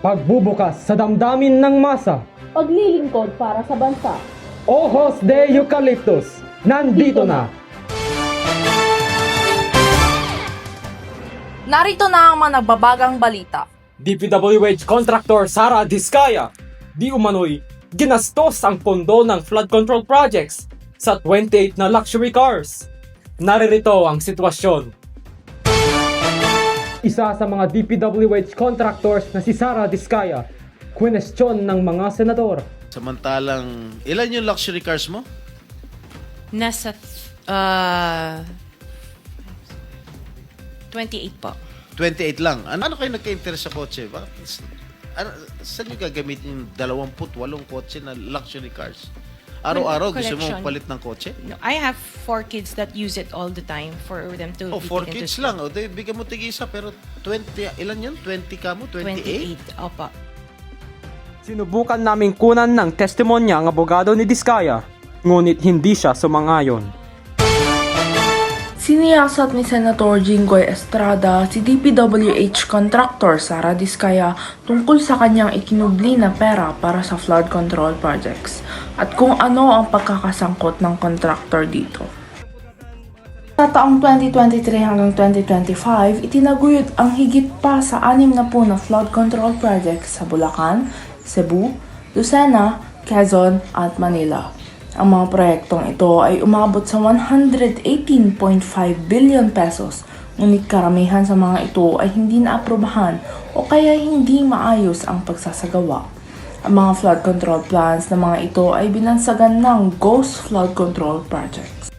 Pagbubukas sa damdamin ng masa. Paglilingkod para sa bansa. Ojos de Eucalyptus, nandito na! Narito na ang mga nagbabagang balita. DPWH contractor Sara Diskaya, di umano'y ginastos ang pondo ng flood control projects sa 28 na luxury cars. Naririto ang sitwasyon. Isa sa mga DPWH contractors na si Sara Diskaya, kwestiyon ng mga senador. Samantalang, ilan yung luxury cars mo? Nasa 28 po. 28 lang. Ano kayo nagka-interest sa kotse? Saan nyo gagamitin yung 28 kotse na luxury cars? Araw-araw gusto mo Collection. palit ng kotse? No, I have 4 kids that use it all the time for them to Oh, be 4 taken to kids school. lang. O, bigyan mo tig-isa, pero 20, ilan yun? 20 ka mo? 28? 28, opo. Sinubukan naming kunan ng testimonya ang abogado ni Diskaya, ngunit hindi siya sumang-ayon. Siniyasat ni Senator Jinggoy Estrada si DPWH contractor Sara Diskaya tungkol sa kanyang ikinubli na pera para sa flood control projects at kung ano ang pagkakasangkot ng contractor dito. Sa taong 2023 hanggang 2025, itinaguyod ang higit pa sa 60 na flood control projects sa Bulacan, Cebu, Lucena, Quezon at Manila. Ang mga proyektong ito ay umabot sa 118.5 billion pesos, ngunit karamihan sa mga ito ay hindi naaprubahan o kaya hindi maayos ang pagsasagawa. Ang mga flood control plans na mga ito ay binansagan ng Ghost Flood Control Projects.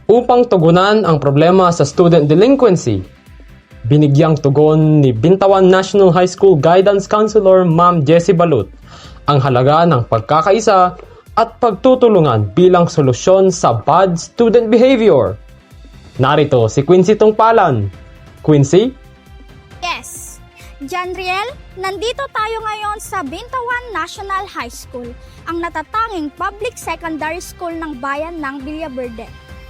Upang tugunan ang problema sa student delinquency, binigyang tugon ni Bintawan National High School Guidance Counselor Ma'am Jessie Balut ang halaga ng pagkakaisa at pagtutulungan bilang solusyon sa bad student behavior. Narito si Quincy Tungpalan. Quincy? Yes. Janriel, nandito tayo ngayon sa Bintawan National High School, ang natatanging public secondary school ng bayan ng Villaverde,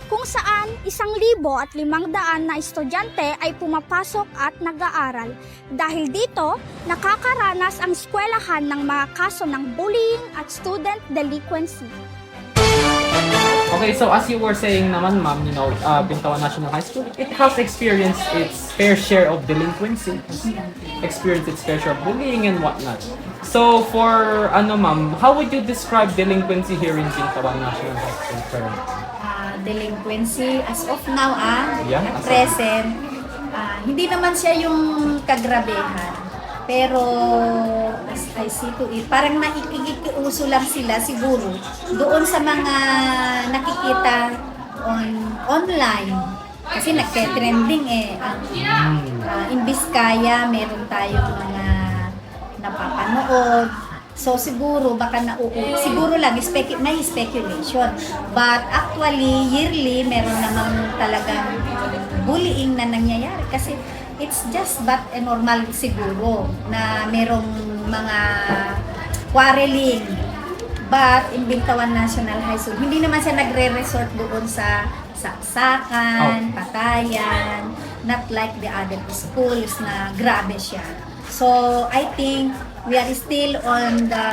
kung saan 1,500 na estudyante ay pumapasok at nag-aaral. Dahil dito, nakakaranas ang eskwelahan ng mga kaso ng bullying at student delinquency. Okay, so as you were saying naman, ma'am, Bintawan National High School, it has experienced its fair share of delinquency, experienced its fair share of bullying and whatnot. So for, ma'am, how would you describe delinquency here in Bintawan National High School currently? Delinquency as of now Yeah, at present hindi naman siya yung kagrabehan, pero as I see to it, parang nakikiuso lang sila siguro doon sa mga nakikita online kasi nagte-trending in Vizcaya meron tayong mga napapanood. So siguro baka siguro lang may speculation. But actually yearly meron namang talagang bullying na nangyayari kasi it's just but a normal siguro na merong mga quarreling. But in Bintawan National High School, hindi naman siya nagre-resort doon sa saksakan, patayan, not like the other schools na grabe siya. So I think we are still on the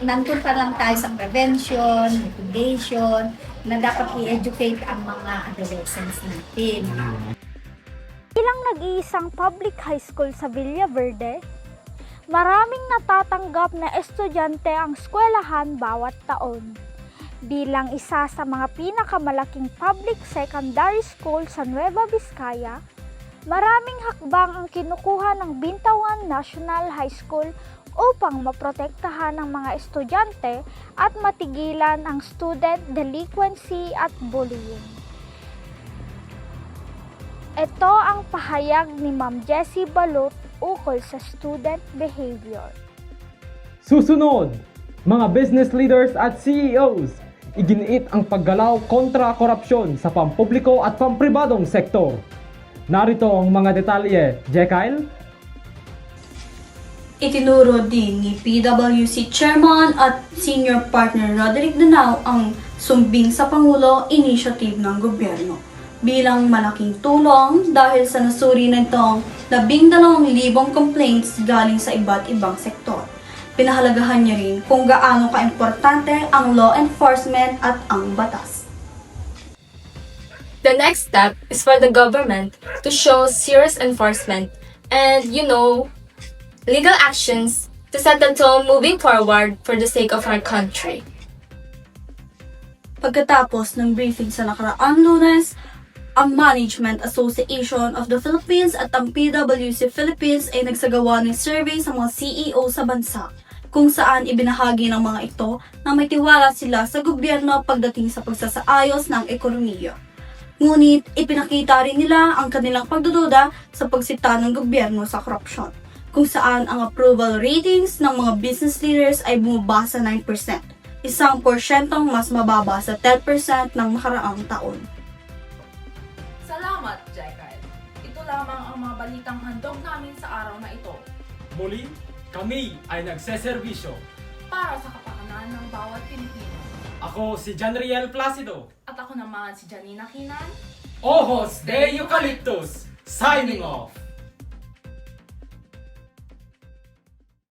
nandun pa lang tayo sa prevention, mitigation, na dapat i-educate ang mga adolescents natin. Bilang nag-iisang public high school sa Villaverde, maraming natatanggap na estudyante ang eskwelahan bawat taon. Bilang isa sa mga pinakamalaking public secondary school sa Nueva Vizcaya, maraming hakbang ang kinukuha ng Bintawan National High School upang maprotektahan ang mga estudyante at matigilan ang student delinquency at bullying. Ito ang pahayag ni Ma'am Jessie Balut ukol sa student behavior. Susunod, mga business leaders at CEOs, iginiit ang paggalaw kontra korupsyon sa pampubliko at pampribadong sektor. Narito ang mga detalye. Jekyll? Itinuro din ni PWC Chairman at Senior Partner Roderick Danao ang Sumbing sa Pangulo initiative ng gobyerno. bilang malaking tulong dahil sa nasuri nitong 12,000 complaints galing sa iba't ibang sektor. Pinahalagahan niya rin kung gaano kaimportante ang law enforcement at ang batas. The next step is for the government to show serious enforcement and, legal actions to set the tone moving forward for the sake of our country. Pagkatapos ng briefing sa nakaraang Lunes, ang Management Association of the Philippines at ang PwC Philippines ay nagsagawa ng survey sa mga CEO sa bansa, kung saan ibinahagi ng mga ito na may tiwala sila sa gobyerno pagdating sa pagsasaayos ng ekonomiya. Ngunit ipinakita rin nila ang kanilang pagdududa sa pagsita ng gobyerno sa korupsyon, kung saan ang approval ratings ng mga business leaders ay bumaba sa 9%, 1% mas mababa sa 10% ng nakaraang taon. Salamat, Jekyll. Ito lamang ang mga balitang handog namin sa araw na ito. Muli, kami ay nagseserbisyo. Para sa kapakanan ng bawat Pilipino. Ako si Janriel Placido. At ako naman si Janina Kinan. Ojos de Eucalyptus, signing off.